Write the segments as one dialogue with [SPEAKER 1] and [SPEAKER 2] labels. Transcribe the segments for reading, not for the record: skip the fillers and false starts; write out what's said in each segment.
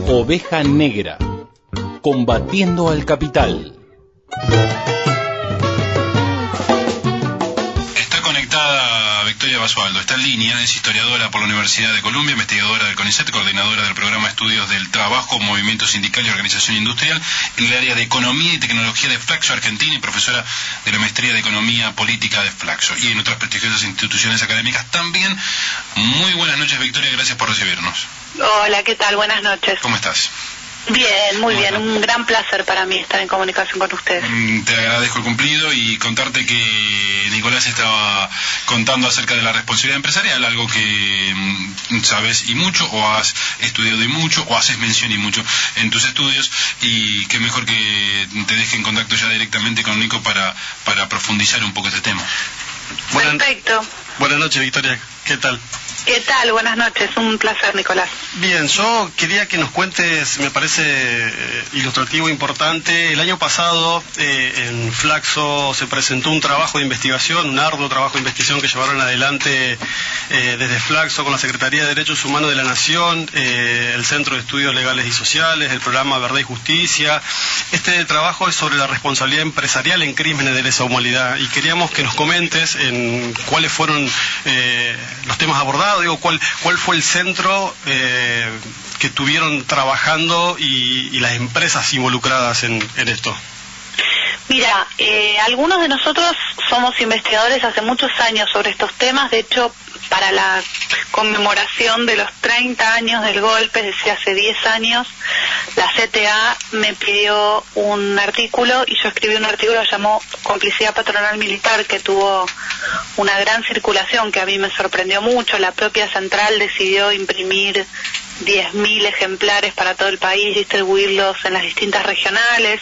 [SPEAKER 1] Oveja Negra, combatiendo al capital.
[SPEAKER 2] Está conectada Victoria Basualdo, está en línea, es historiadora por la Universidad de Columbia, investigadora del CONICET, coordinadora del programa de estudios del trabajo, movimiento sindical y organización industrial en el área de economía y tecnología de Flaxo Argentina y profesora de la maestría de economía política de Flaxo y en otras prestigiosas instituciones académicas también. Muy buenas noches, Victoria, gracias por recibirnos.
[SPEAKER 3] Hola, ¿qué tal? Buenas noches.
[SPEAKER 2] ¿Cómo estás?
[SPEAKER 3] Bien, muy bien, un gran placer para mí estar en comunicación con ustedes.
[SPEAKER 2] Te agradezco el cumplido y contarte que Nicolás estaba contando acerca de la responsabilidad empresarial, algo que sabes y mucho, o has estudiado y mucho, o haces mención y mucho en tus estudios, y qué mejor que te deje en contacto ya directamente con Nico para profundizar un poco este tema.
[SPEAKER 3] Perfecto.
[SPEAKER 4] Buenas noches, Victoria, ¿qué tal?
[SPEAKER 3] ¿Qué tal? Buenas noches, un placer, Nicolás.
[SPEAKER 4] Bien, yo quería que nos cuentes, me parece ilustrativo, importante. El año pasado en Flaxo se presentó un trabajo de investigación, un arduo trabajo de investigación que llevaron adelante desde Flaxo con la Secretaría de Derechos Humanos de la Nación, el Centro de Estudios Legales y Sociales, el programa Verdad y Justicia. Este trabajo es sobre la responsabilidad empresarial en crímenes de lesa humanidad y queríamos que nos comentes en cuáles fueron los temas abordados. Digo, ¿cuál fue el centro que estuvieron trabajando y las empresas involucradas en esto?
[SPEAKER 3] Mira, algunos de nosotros somos investigadores hace muchos años sobre estos temas. De hecho, para la conmemoración de los 30 años del golpe, es decir, hace 10 años, la CTA me pidió un artículo y yo escribí un artículo que llamó Complicidad Patronal Militar, que tuvo una gran circulación, que a mí me sorprendió mucho. La propia central decidió imprimir 10.000 ejemplares para todo el país, distribuirlos en las distintas regionales.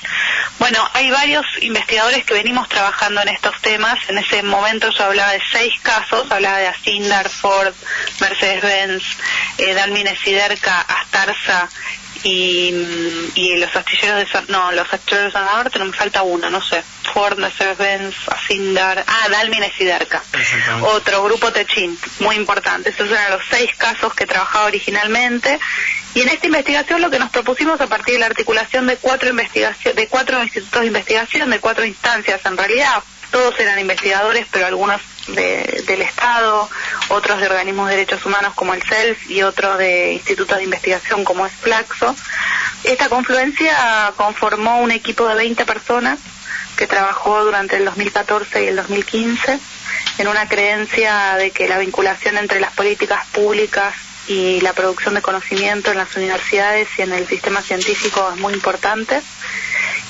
[SPEAKER 3] Bueno, hay varios investigadores que venimos trabajando en estos temas. En ese momento yo hablaba de 6 casos, hablaba de Asindar, Ford, Mercedes-Benz, Dalmine Siderca, Astarza y los astilleros de los astilleros de Zona Norte, no me falta uno, no sé, Ford, Mercedes-Benz, Asindar, Dalmine Siderca, otro grupo Techint, muy importante. Esos eran los 6 casos que trabajaba originalmente, y en esta investigación lo que nos propusimos a partir de la articulación de 4 institutos de investigación, de 4 instancias en realidad. Todos eran investigadores, pero algunos del Estado, otros de organismos de derechos humanos como el CELF y otros de institutos de investigación como es Flaxo. Esta confluencia conformó un equipo de 20 personas que trabajó durante el 2014 y el 2015 en una creencia de que la vinculación entre las políticas públicas y la producción de conocimiento en las universidades y en el sistema científico es muy importante.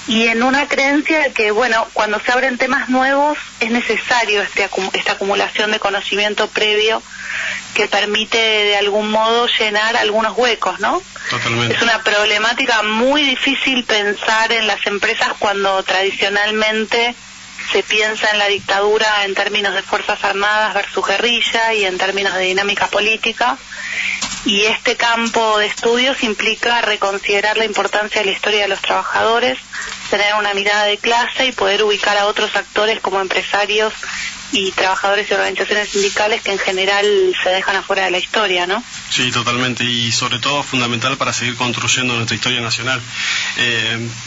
[SPEAKER 3] Y en una creencia de que, bueno, cuando se abren temas nuevos es necesario esta acumulación de conocimiento previo que permite de algún modo llenar algunos huecos, ¿no?
[SPEAKER 4] Totalmente.
[SPEAKER 3] Es una problemática muy difícil pensar en las empresas cuando tradicionalmente se piensa en la dictadura en términos de fuerzas armadas versus guerrilla y en términos de dinámica política. Y este campo de estudios implica reconsiderar la importancia de la historia de los trabajadores, tener una mirada de clase y poder ubicar a otros actores como empresarios y trabajadores y organizaciones sindicales que en general se dejan afuera de la historia, ¿no?
[SPEAKER 4] Sí, totalmente, y sobre todo fundamental para seguir construyendo nuestra historia nacional.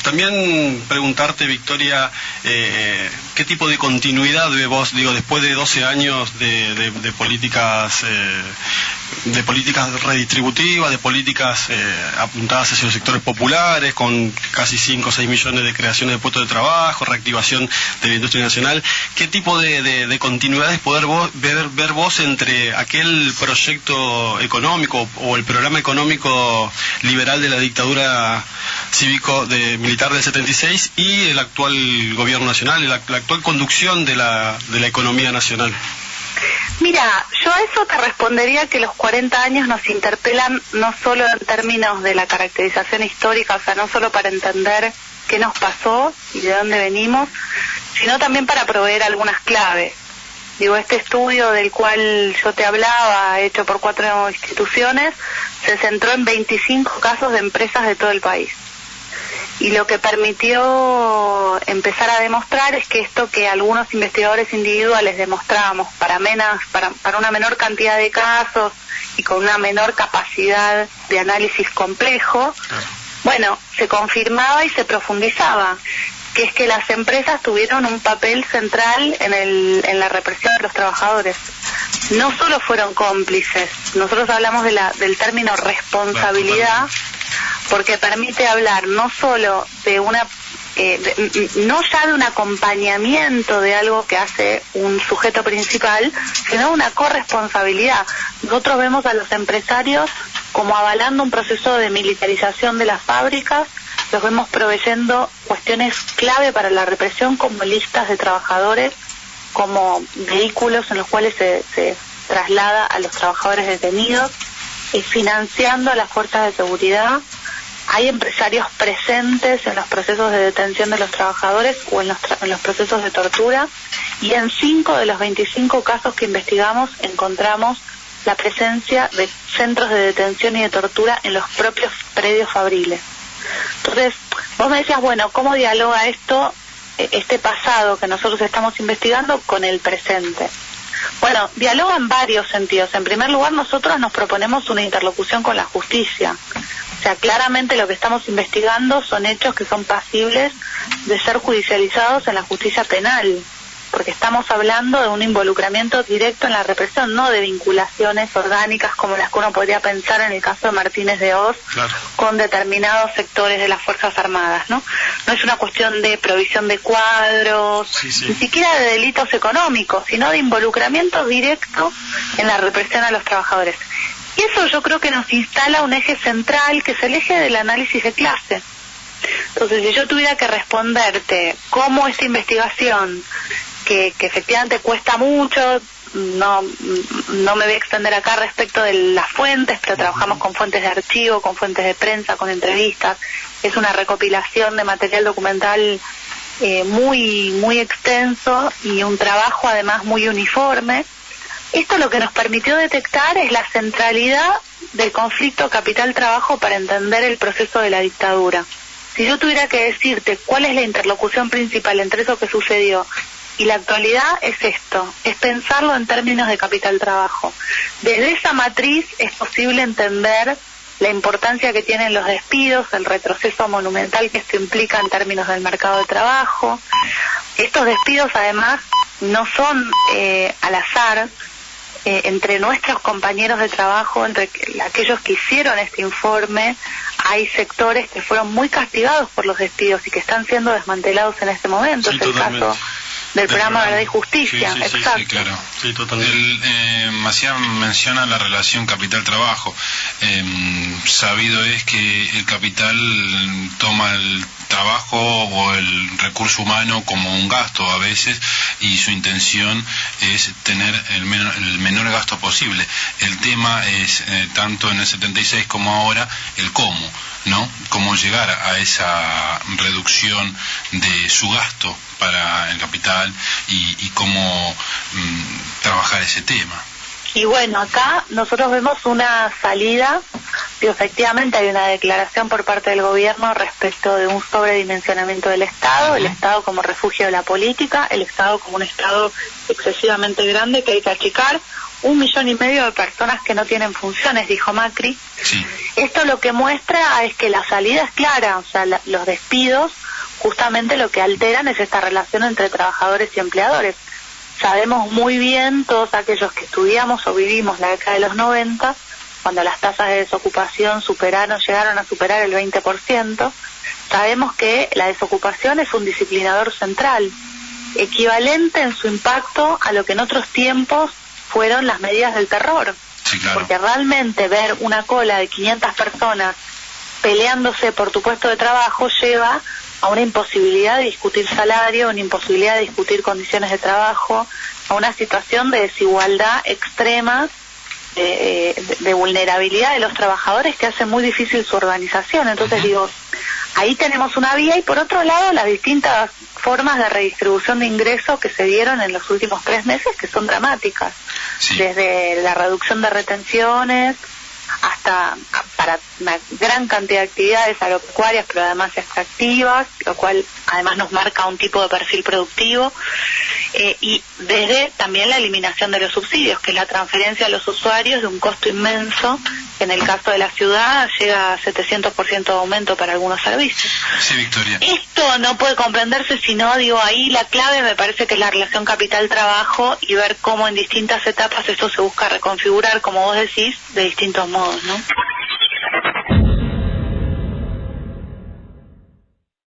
[SPEAKER 4] También preguntarte, Victoria, ¿qué tipo de continuidad ve vos, después de 12 años de políticas redistributivas, de políticas apuntadas hacia los sectores populares, con casi 5 o 6 millones de creaciones de puestos de trabajo, reactivación de la industria nacional? ¿Qué tipo de continuidades poder ver vos entre aquel proyecto económico o el programa económico liberal de la dictadura militar del 76 y el actual gobierno nacional, la actual conducción de la economía nacional?
[SPEAKER 3] Mira, yo a eso te respondería que los 40 años nos interpelan no solo en términos de la caracterización histórica, o sea, no solo para entender qué nos pasó y de dónde venimos, sino también para proveer algunas claves. Este estudio del cual yo te hablaba, hecho por 4 instituciones, se centró en 25 casos de empresas de todo el país. Y lo que permitió empezar a demostrar es que esto que algunos investigadores individuales demostrábamos para una menor cantidad de casos y con una menor capacidad de análisis complejo, bueno, se confirmaba y se profundizaba, que es que las empresas tuvieron un papel central en la represión de los trabajadores. No solo fueron cómplices, nosotros hablamos del término responsabilidad, porque permite hablar no solo de una no ya de un acompañamiento de algo que hace un sujeto principal, sino una corresponsabilidad. Nosotros vemos a los empresarios como avalando un proceso de militarización de las fábricas, los vemos proveyendo cuestiones clave para la represión como listas de trabajadores, como vehículos en los cuales se traslada a los trabajadores detenidos, financiando a las fuerzas de seguridad. Hay empresarios presentes en los procesos de detención de los trabajadores o en los procesos de tortura, y en 5 de los 25 casos que investigamos encontramos la presencia de centros de detención y de tortura en los propios predios fabriles. Entonces, vos me decías, bueno, ¿cómo dialoga esto, este pasado que nosotros estamos investigando, con el presente? Bueno, dialoga en varios sentidos. En primer lugar, nosotros nos proponemos una interlocución con la justicia. O sea, claramente lo que estamos investigando son hechos que son pasibles de ser judicializados en la justicia penal, porque estamos hablando de un involucramiento directo en la represión, no de vinculaciones orgánicas como las que uno podría pensar en el caso de Martínez de Hoz, claro, con determinados sectores de las Fuerzas Armadas, ¿no? No es una cuestión de provisión de cuadros, ni siquiera de delitos económicos, sino de involucramiento directo en la represión a los trabajadores. Y eso yo creo que nos instala un eje central, que es el eje del análisis de clase. Entonces, si yo tuviera que responderte cómo esta investigación, que efectivamente cuesta mucho, no me voy a extender acá respecto de las fuentes, pero trabajamos con fuentes de archivo, con fuentes de prensa, con entrevistas, es una recopilación de material documental muy extenso y un trabajo además muy uniforme. Esto lo que nos permitió detectar es la centralidad del conflicto capital-trabajo para entender el proceso de la dictadura. Si yo tuviera que decirte cuál es la interlocución principal entre eso que sucedió y la actualidad, es esto, es pensarlo en términos de capital-trabajo. Desde esa matriz es posible entender la importancia que tienen los despidos, el retroceso monumental que esto implica en términos del mercado de trabajo. Estos despidos además no son al azar. Entre nuestros compañeros de trabajo, entre aquellos que hicieron este informe, hay sectores que fueron muy castigados por los despidos y que están siendo desmantelados en este momento. Sí, es el caso del programa Verdad y Justicia. Exacto.
[SPEAKER 2] Sí, claro. Sí, totalmente. Macián menciona la relación capital-trabajo. Sabido es que el capital toma el trabajo o el recurso humano como un gasto a veces, y su intención es tener el menor gasto posible. El tema es, tanto en el 76 como ahora, el cómo, ¿no? Cómo llegar a esa reducción de su gasto para el capital y cómo trabajar ese tema.
[SPEAKER 3] Y bueno, acá nosotros vemos una salida, y efectivamente hay una declaración por parte del gobierno respecto de un sobredimensionamiento del Estado, el Estado como refugio de la política, el Estado como un Estado excesivamente grande que hay que achicar, 1,5 millones de personas que no tienen funciones, dijo Macri.
[SPEAKER 2] Sí.
[SPEAKER 3] Esto lo que muestra es que la salida es clara, o sea, los despidos justamente lo que alteran es esta relación entre trabajadores y empleadores. Sabemos muy bien, todos aquellos que estudiamos o vivimos la década de los 90, cuando las tasas de desocupación llegaron a superar el 20%, sabemos que la desocupación es un disciplinador central, equivalente en su impacto a lo que en otros tiempos fueron las medidas del terror.
[SPEAKER 2] Sí, claro.
[SPEAKER 3] Porque realmente ver una cola de 500 personas peleándose por tu puesto de trabajo lleva a una imposibilidad de discutir salario, una imposibilidad de discutir condiciones de trabajo, a una situación de desigualdad extrema, de vulnerabilidad de los trabajadores que hace muy difícil su organización. Entonces digo, ahí tenemos una vía, y por otro lado las distintas formas de redistribución de ingresos que se dieron en los últimos 3 meses, que son dramáticas,
[SPEAKER 2] sí,
[SPEAKER 3] desde la reducción de retenciones hasta para una gran cantidad de actividades agropecuarias, pero además extractivas, lo cual además nos marca un tipo de perfil productivo, y desde también la eliminación de los subsidios, que es la transferencia a los usuarios de un costo inmenso, que en el caso de la ciudad llega a 700% de aumento para algunos servicios.
[SPEAKER 2] Sí, Victoria.
[SPEAKER 3] Esto no puede comprenderse si no, digo, ahí la clave me parece que es la relación capital-trabajo y ver cómo en distintas etapas esto se busca reconfigurar, como vos decís, de distintos modos, ¿no?